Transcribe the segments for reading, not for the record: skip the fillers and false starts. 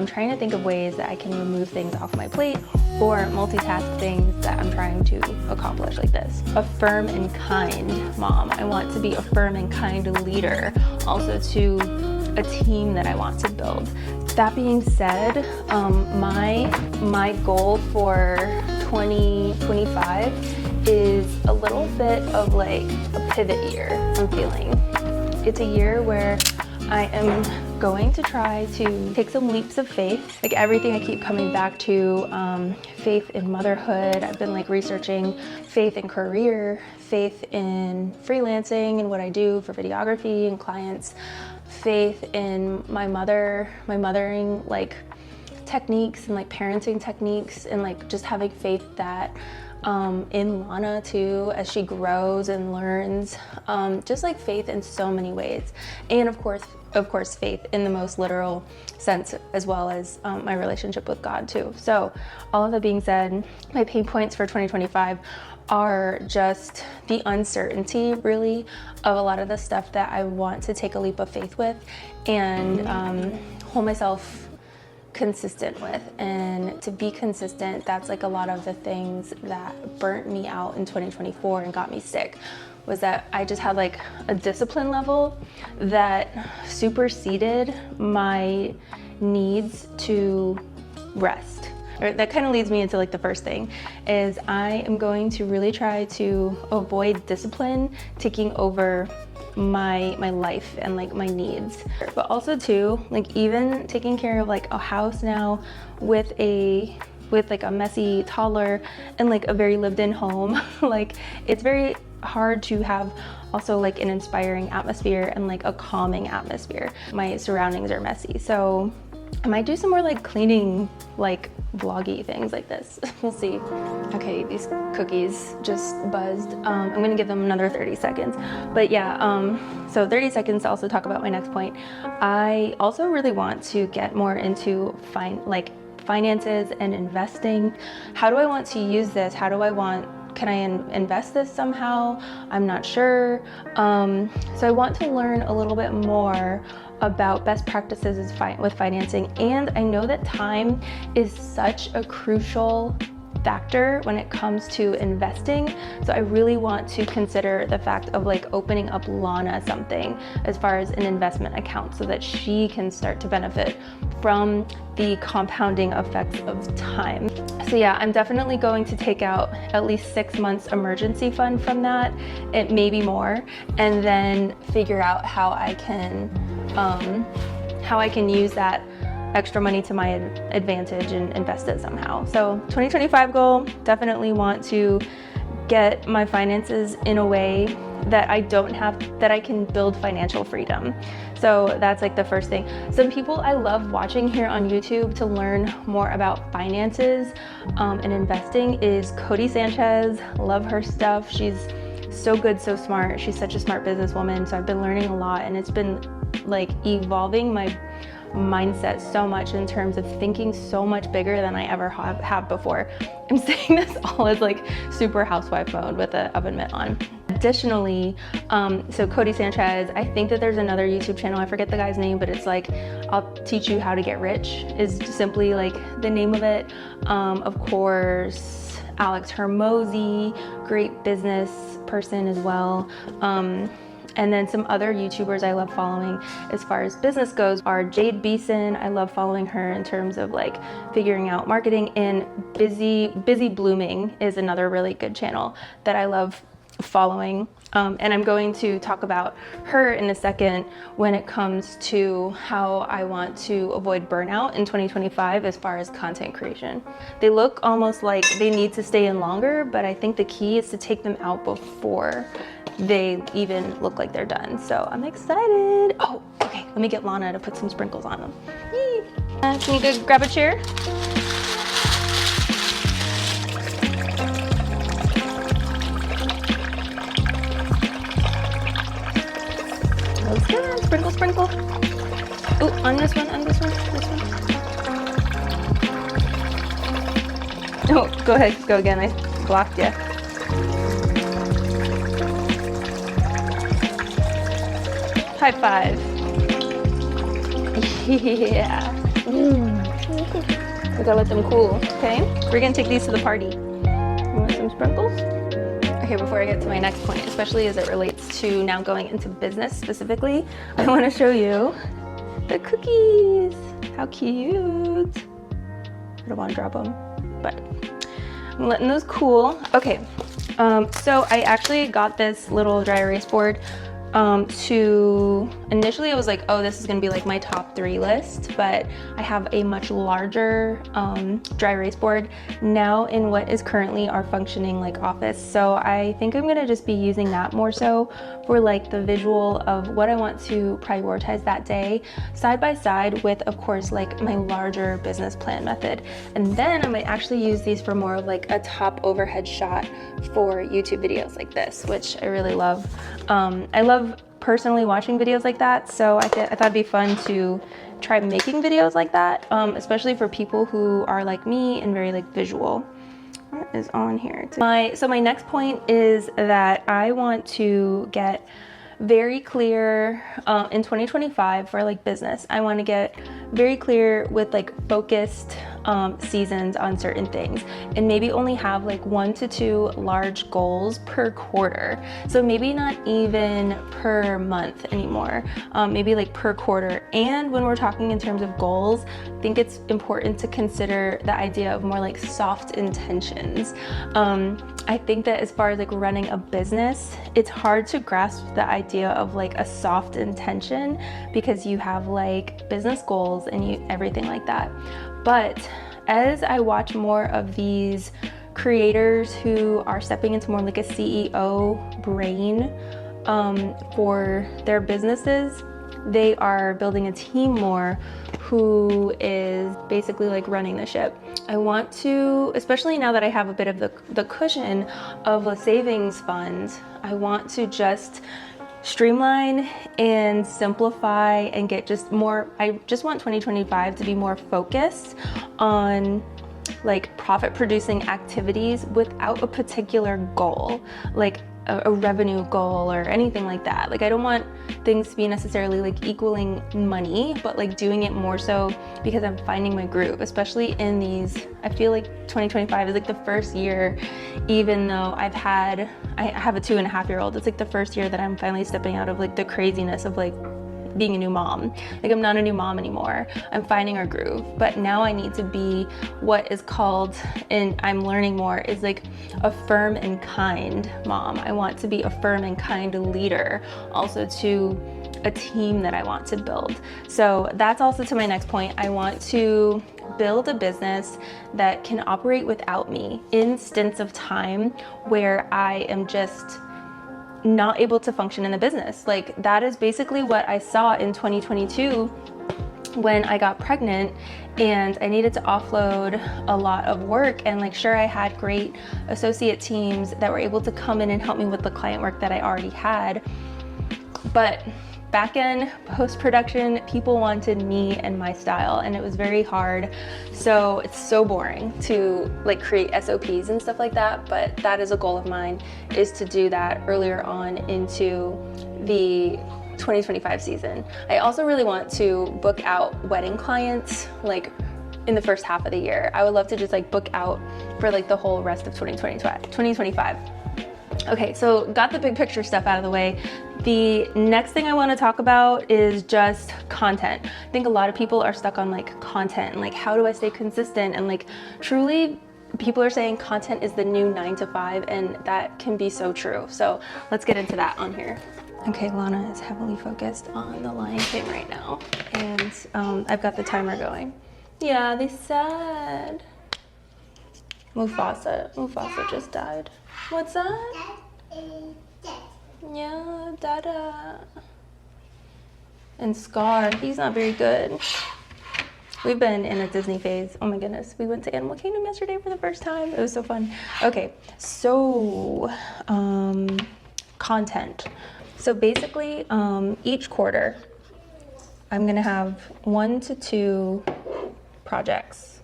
I'm trying to think of ways that I can remove things off my plate or multitask things that I'm trying to accomplish like this. A firm and kind mom. I want to be a firm and kind leader, also to a team that I want to build. That being said, my goal for 2025 is a little bit of like a pivot year, I'm feeling. It's a year where I am going to try to take some leaps of faith. Like everything I keep coming back to, faith in motherhood. I've been like researching faith in career, faith in freelancing and what I do for videography and clients, faith in my mothering like techniques and like parenting techniques, and like just having faith that in Lana too, as she grows and learns, just like faith in so many ways. And of course faith in the most literal sense, as well as my relationship with God too. So all of that being said, my pain points for 2025 are just the uncertainty really of a lot of the stuff that I want to take a leap of faith with and hold myself consistent with. And to be consistent, that's like a lot of the things that burnt me out in 2024 and got me sick, was that I just had like a discipline level that superseded my needs to rest. That kind of leads me into like the first thing, is I am going to really try to avoid discipline taking over my life and like my needs. But also too, like even taking care of like a house now with like a messy toddler and like a very lived in home, like it's very hard to have also like an inspiring atmosphere and like a calming atmosphere. My surroundings are messy, so I might do some more like cleaning, like vloggy things like this. We'll see. Okay, these cookies just buzzed. I'm gonna give them another 30 seconds. But yeah, so 30 seconds to also talk about my next point. I also really want to get more into finances and investing. How do I want to use this? Can I invest this somehow? I'm not sure. So I want to learn a little bit more about best practices with financing. And I know that time is such a crucial factor when it comes to investing. So I really want to consider the fact of like opening up Lana something as far as an investment account so that she can start to benefit from the compounding effects of time. So yeah, I'm definitely going to take out at least 6 months emergency fund from that, it may be more, and then figure out how I can use that extra money to my advantage and invest it somehow. So 2025 goal, definitely want to get my finances in a way that I can build financial freedom. So that's like the first thing. Some people I love watching here on YouTube to learn more about finances and investing is Cody Sanchez. Love her stuff. She's so good, so smart. She's such a smart businesswoman. So I've been learning a lot, and it's been like evolving my mindset so much in terms of thinking so much bigger than I ever have before. I'm saying this all as like super housewife mode with the oven mitt on. Additionally, so Cody Sanchez, I think that there's another YouTube channel, I forget the guy's name, but it's like, I'll teach you how to get rich is simply like the name of it. Of course, Alex Hermosi, great business person as well. And then some other YouTubers I love following as far as business goes are Jade Beeson. I love following her in terms of like figuring out marketing, and Busy Blooming is another really good channel that I love following. And I'm going to talk about her in a second when it comes to how I want to avoid burnout in 2025 as far as content creation. They look almost like they need to stay in longer, but I think the key is to take them out before they even look like they're done. So I'm excited. Oh, okay, let me get Lana to put some sprinkles on them. Yee. Can you go grab a chair? Looks good. Sprinkle, sprinkle. Oh, on this one, this one. Oh, go ahead, go again. I blocked you. High five. Yeah. We gotta let them cool, okay? We're gonna take these to the party. You want some sprinkles? Okay, before I get to my next point, especially as it relates to now going into business specifically, I wanna show you the cookies. How cute. I don't wanna drop them, but I'm letting those cool. Okay, so I actually got this little dry erase board to initially I was like, oh, this is gonna be like my top 3 list, but I have a much larger dry erase board now in what is currently our functioning like office. So I think I'm gonna just be using that more so for like the visual of what I want to prioritize that day, side by side with, of course, like my larger business plan method. And then I might actually use these for more of like a top overhead shot for YouTube videos like this, which I really love. I love personally watching videos like that, so I thought it'd be fun to try making videos like that, especially for people who are like me and very like visual. What is on here? So my next point is that I want to get very clear in 2025 for like business. I want to get very clear with like focused seasons on certain things, and maybe only have like 1 to 2 large goals per quarter. So maybe not even per month anymore, maybe like per quarter. And when we're talking in terms of goals, I think it's important to consider the idea of more like soft intentions. I think that as far as like running a business, it's hard to grasp the idea of like a soft intention because you have like business goals and everything like that. But as I watch more of these creators who are stepping into more like a CEO brain for their businesses, they are building a team more who is basically like running the ship. I want to, especially now that I have a bit of the cushion of a savings fund, I want to just streamline and simplify and get just more, I just want 2025 to be more focused on like profit producing activities without a particular goal, like a revenue goal or anything like that. Like I don't want things to be necessarily like equaling money, but like doing it more so because I'm finding my groove, especially in these, I feel like 2025 is like the first year, even though I have a 2.5-year-old, it's like the first year that I'm finally stepping out of like the craziness of like being a new mom. Like I'm not a new mom anymore. I'm finding our groove, but now I need to be what is called, and I'm learning more, is like a firm and kind mom. I want to be a firm and kind leader also to a team that I want to build. So that's also to my next point. I want to build a business that can operate without me in stints of time where I am just not able to function in the business. Like that is basically what I saw in 2022 when I got pregnant and I needed to offload a lot of work. And like, sure, I had great associate teams that were able to come in and help me with the client work that I already had, but back end post-production, people wanted me and my style, and it was very hard. So it's so boring to like create SOPs and stuff like that, but that is a goal of mine, is to do that earlier on into the 2025 season. I also really want to book out wedding clients like in the first half of the year. I would love to just like book out for like the whole rest of 2025. Okay, so got the big picture stuff out of the way. The next thing I want to talk about is just content. I think a lot of people are stuck on like content and like, how do I stay consistent? And like, truly, people are saying content is the new 9 to 5, and that can be so true. So let's get into that on here. Okay, Lana is heavily focused on the Lion King right now, and I've got the timer going. Yeah, they said Mufasa just died. What's that? Yeah, Dada. And Scar, he's not very good. We've been in a Disney phase. Oh my goodness. We went to Animal Kingdom yesterday for the first time. It was so fun. Okay, so content. So basically, each quarter, I'm gonna have 1 to 2 projects.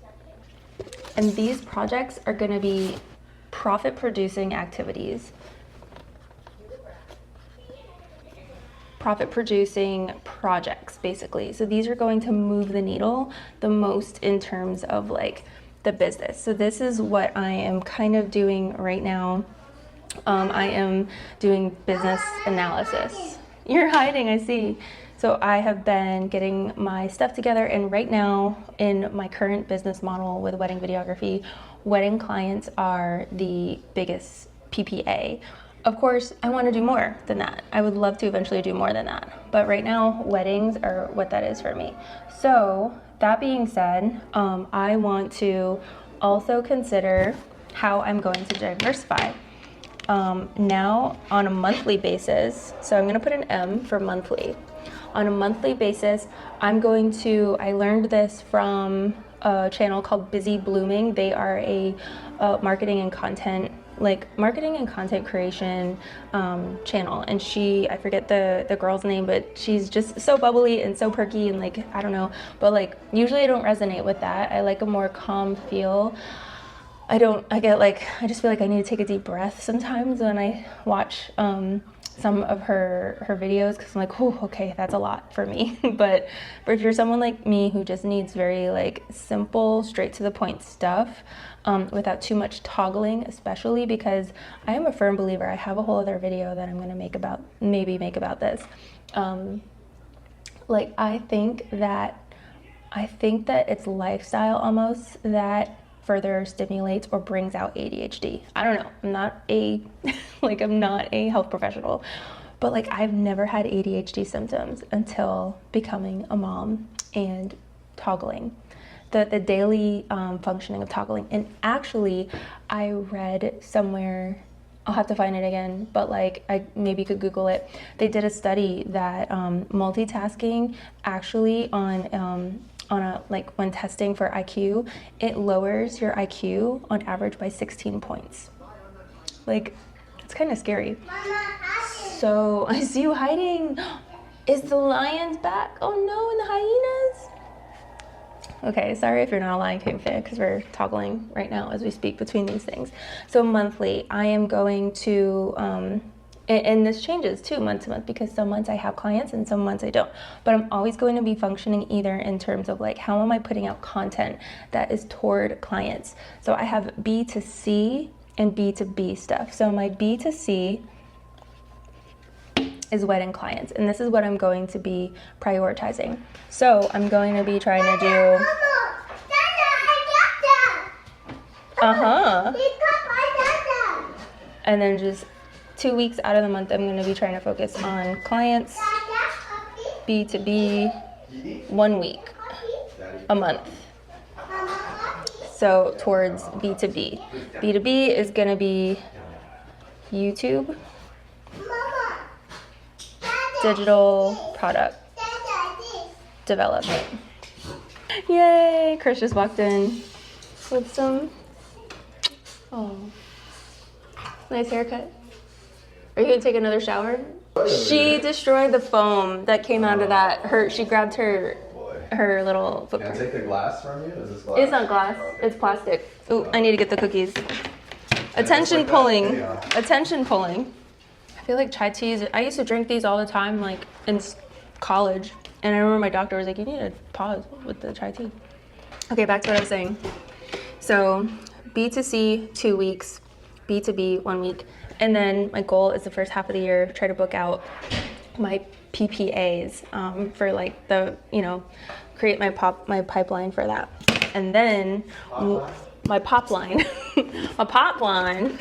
And these projects are gonna be profit producing activities. profit producing projects basically. So these are going to move the needle the most in terms of like the business. So this is what I am kind of doing right now. I am doing business analysis. You're hiding, I see. So I have been getting my stuff together, and right now in my current business model with wedding videography, wedding clients are the biggest PPA. Of course, I want to do more than that. I would love to eventually do more than that. But right now, weddings are what that is for me. So that being said, I want to also consider how I'm going to diversify. Now on a monthly basis, so I'm going to put an M for monthly. On a monthly basis, I learned this from a channel called Busy Blooming. They are a marketing and content creation channel, and I forget the girl's name, but she's just so bubbly and so perky, and like, I don't know, but like usually I don't resonate with that. I like a more calm feel. I just feel like I need to take a deep breath sometimes when I watch some of her videos, because I'm like, oh, okay, that's a lot for me. But if you're someone like me who just needs very like simple, straight to the point stuff, without too much toggling, especially because I am a firm believer. I have a whole other video that I'm going to make about this. Like I think that it's lifestyle almost that further stimulates or brings out ADHD. I don't know. I'm not a health professional, but like I've never had ADHD symptoms until becoming a mom and toggling. The daily functioning of toggling. And actually, I read somewhere, I'll have to find it again, but like I maybe could Google it. They did a study that multitasking actually on when testing for IQ, it lowers your IQ on average by 16 points. Like, it's kind of scary. So I see you hiding. Is the lions back? Oh no, and the hyenas? Okay, sorry if you're not a Lion King fan, because we're toggling right now as we speak between these things. So monthly, I am going to, and this changes too month to month, because some months I have clients and some months I don't. But I'm always going to be functioning either in terms of like, how am I putting out content that is toward clients? So I have B2C and B2B stuff. So my B2C is wedding clients, and this is what I'm going to be prioritizing. So I'm going to be trying to do and then just 2 weeks out of the month I'm going to be trying to focus on clients, B2B, 1 week a month. So towards B2B. B2B is going to be YouTube, digital product development. Yay! Chris just walked in with some, nice haircut. Are you gonna take another shower? She destroyed the foam that came out of that. She grabbed her little footprint. Can I take the glass from you? Is this glass? It's not glass, it's plastic. Ooh, I need to get the cookies. Attention pulling. Attention pulling. I feel like chai teas, I used to drink these all the time, like in college. And I remember my doctor was like, you need to pause with the chai tea. Okay, back to what I was saying. So B2C, 2 weeks, B2B, 1 week. And then my goal is the first half of the year, try to book out my PPAs for like create my pipeline for that. And then my pop line, my pop line.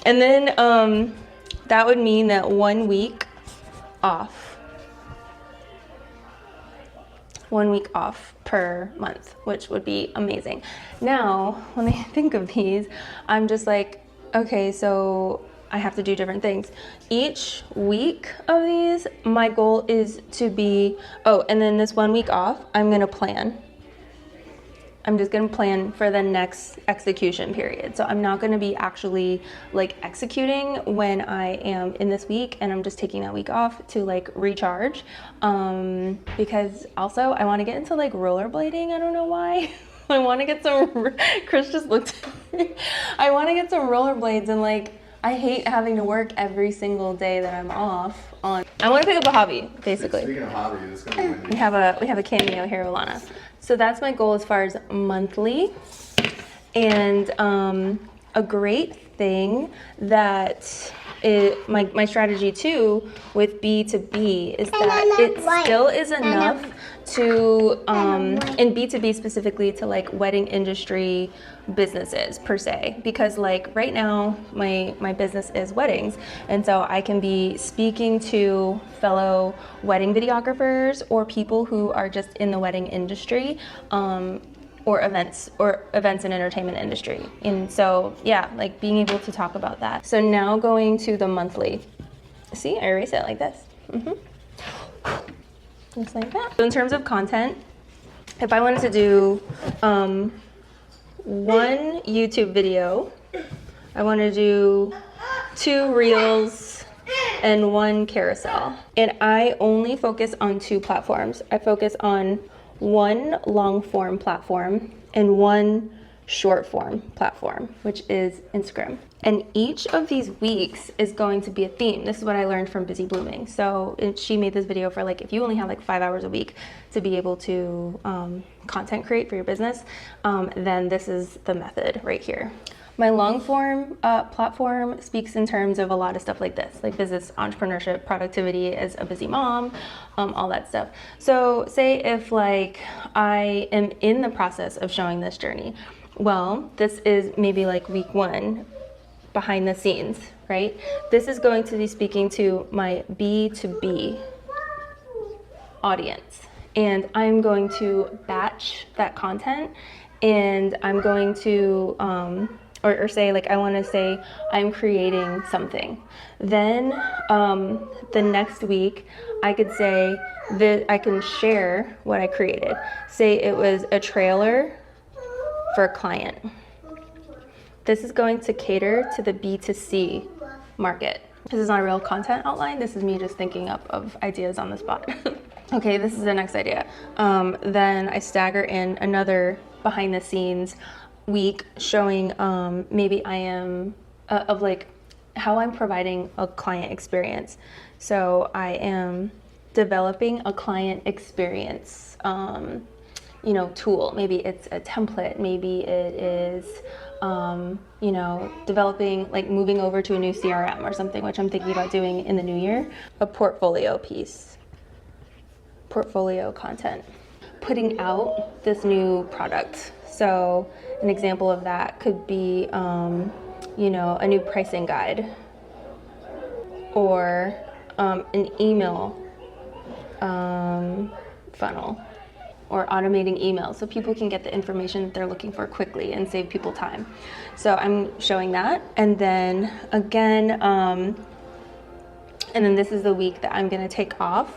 And then that would mean that 1 week off. 1 week off per month, which would be amazing. Now, when I think of these, I'm just like, okay, so I have to do different things. Each week of these, my goal is to be, and then this 1 week off, I'm gonna plan. I'm just gonna plan for the next execution period. So I'm not gonna be actually like executing when I am in this week, and I'm just taking that week off to like recharge. Because also I wanna get into like rollerblading, I don't know why. I wanna get some, Chris just looked at me. I wanna get some rollerblades and like I hate having to work every single day that I'm off on. I want to pick up a hobby, basically. Speaking of hobby, this is gonna be windy. We have a cameo here, Alana. So that's my goal as far as monthly. And a great thing that my strategy too with B2B is that it still is enough to in B2B specifically to like wedding industry businesses per se, because like right now my business is weddings, and so I can be speaking to fellow wedding videographers or people who are just in the wedding industry or events and entertainment industry. And so yeah, like being able to talk about that. So now going to the monthly. See, I erase it like this. Just like that. So in terms of content, if I wanted to do one YouTube video, I want to do 2 reels and 1 carousel. And I only focus on 2 platforms. I focus on 1 long form platform and 1 short form platform, which is Instagram. And each of these weeks is going to be a theme. This is what I learned from Busy Blooming. So she made this video for like, if you only have like 5 hours a week to be able to content create for your business, then this is the method right here. My long form platform speaks in terms of a lot of stuff like this, like business, entrepreneurship, productivity as a busy mom, all that stuff. So say if like I am in the process of showing this journey, well, this is maybe like week 1, behind the scenes, right? This is going to be speaking to my B2B audience. And I'm going to batch that content, and I'm going to, or say like, I wanna say I'm creating something. Then the next week, I could say that I can share what I created. Say it was a trailer for a client. This is going to cater to the B2C market. This is not a real content outline. This is me just thinking up of ideas on the spot. Okay, this is the next idea. Then I stagger in another behind the scenes week showing maybe I am of like how I'm providing a client experience. So I am developing a client experience you know, tool. Maybe it's a template, maybe it is you know, developing, like moving over to a new CRM or something, which I'm thinking about doing in the new year. A portfolio piece, portfolio content, putting out this new product. So an example of that could be, you know, a new pricing guide, or an email funnel, or automating emails so people can get the information that they're looking for quickly and save people time. So I'm showing that. And then again, and then this is the week that I'm gonna take off.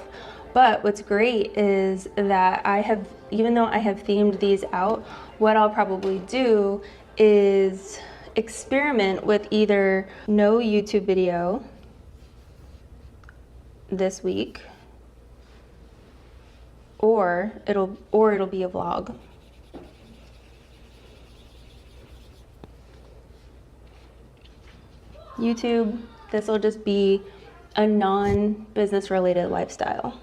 But what's great is that I have, even though I have themed these out, what I'll probably do is experiment with either no YouTube video this week, or it'll be a vlog. YouTube, this will just be a non-business related lifestyle.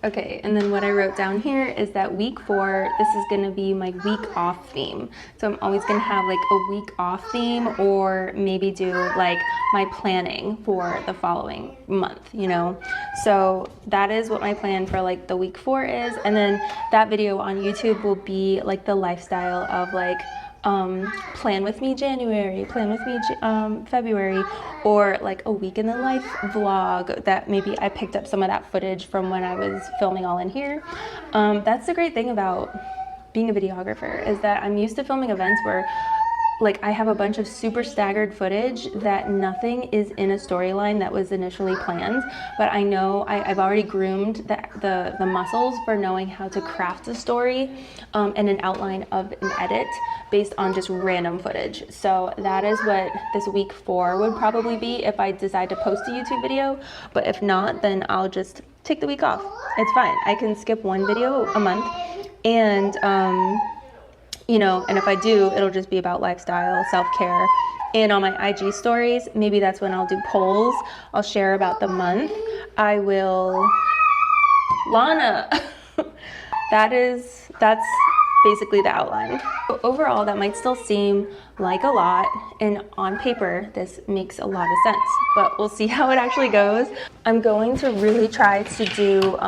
Okay, and then what I wrote down here is that week 4, this is gonna be my week off theme. So I'm always gonna have like a week off theme, or maybe do like my planning for the following month, you know? So that is what my plan for like the week 4 is. And then that video on YouTube will be like the lifestyle of like, plan with me January, plan with me February, or like a week in the life vlog that maybe I picked up some of that footage from when I was filming all in here. That's the great thing about being a videographer, is that I'm used to filming events where like I have a bunch of super staggered footage that nothing is in a storyline that was initially planned, but I know I've already groomed the muscles for knowing how to craft a story and an outline of an edit based on just random footage. So that is what this week 4 would probably be if I decide to post a YouTube video, but if not, then I'll just take the week off. It's fine. I can skip 1 video a month And, you know, and if I do, it'll just be about lifestyle, self-care. And on my IG stories, maybe that's when I'll do polls. I'll share about the month. I will, Lana, that's basically the outline. Overall, that might still seem like a lot, and on paper, this makes a lot of sense, but we'll see how it actually goes. I'm going to really try to do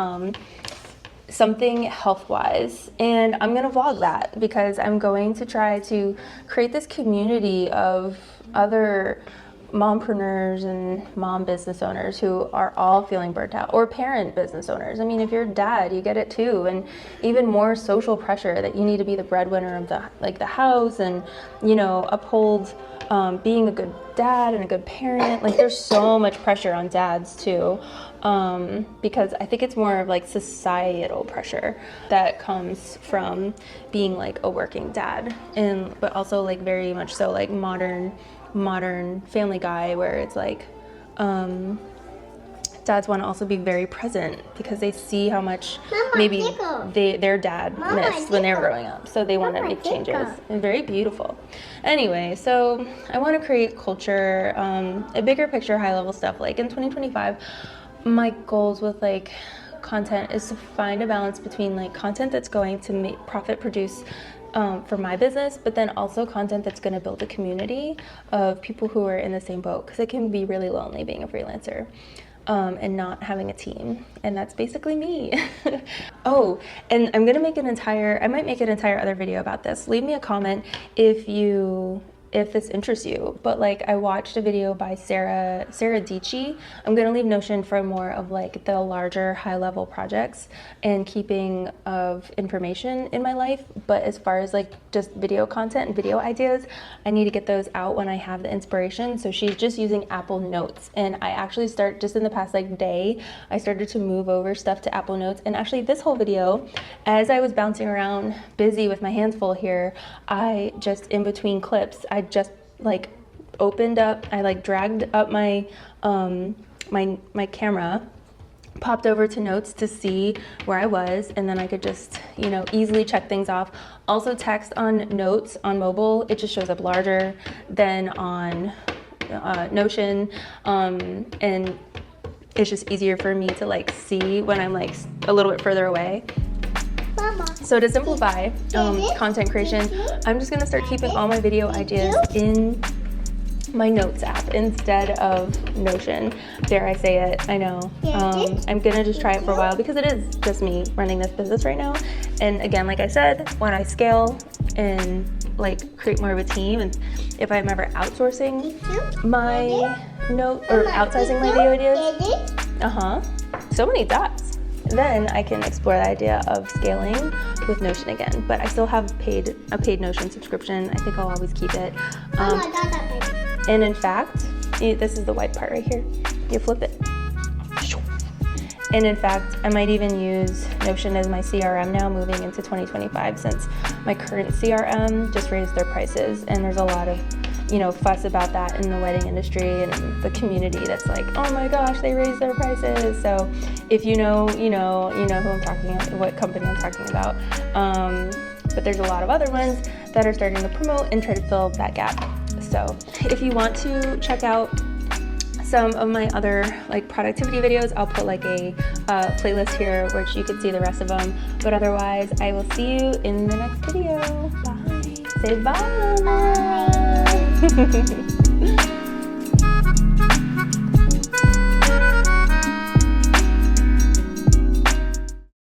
something health-wise, and I'm gonna vlog that because I'm going to try to create this community of other mompreneurs and mom business owners who are all feeling burnt out, or parent business owners. I mean, if you're a dad, you get it too, and even more social pressure that you need to be the breadwinner of the house, and you know, uphold being a good dad and a good parent. Like, there's so much pressure on dads too, because I think it's more of like societal pressure that comes from being like a working dad, and but also like very much so like modern Family Guy, where it's like dads want to also be very present because they see how much maybe their dad missed when they were growing up, so they want to make changes. And very beautiful. Anyway, so I want to create culture, a bigger picture, high level stuff. Like in 2025, my goals with like content is to find a balance between like content that's going to make profit produce for my business, but then also content that's going to build a community of people who are in the same boat, because it can be really lonely being a freelancer and not having a team, and that's basically me. Oh, and I might make an entire other video about this. Leave me a comment if this interests you. But like, I watched a video by Sarah Dietschy. I'm gonna leave Notion for more of like the larger high level projects and keeping of information in my life. But as far as like just video content and video ideas, I need to get those out when I have the inspiration. So she's just using Apple Notes, and I actually just in the past like day, I started to move over stuff to Apple Notes. And actually this whole video, as I was bouncing around busy with my hands full here, I just in between clips, I just like opened up, I like dragged up my my camera, popped over to Notes to see where I was, and then I could just, you know, easily check things off. Also, text on Notes on mobile, it just shows up larger than on Notion, and it's just easier for me to like see when I'm like a little bit further away. So to simplify content creation, I'm just gonna start keeping all my video ideas in my Notes app instead of Notion. Dare I say it, I know. I'm gonna just try it for a while because it is just me running this business right now. And again, like I said, when I scale and like create more of a team, and if I'm ever outsourcing my note or outsizing my video ideas, so many dots, then I can explore the idea of scaling with Notion again. But I still have a paid Notion subscription. I think I'll always keep it. And in fact, this is the white part right here. You flip it. And in fact, I might even use Notion as my CRM now moving into 2025, since my current CRM just raised their prices, and there's a lot of, you know, fuss about that in the wedding industry and the community that's like, oh my gosh, they raised their prices. So if you know who I'm talking about, what company I'm talking about. But there's a lot of other ones that are starting to promote and try to fill that gap. So if you want to check out some of my other like productivity videos, I'll put like a playlist here which you can see the rest of them. But otherwise, I will see you in the next video. Bye. Say bye.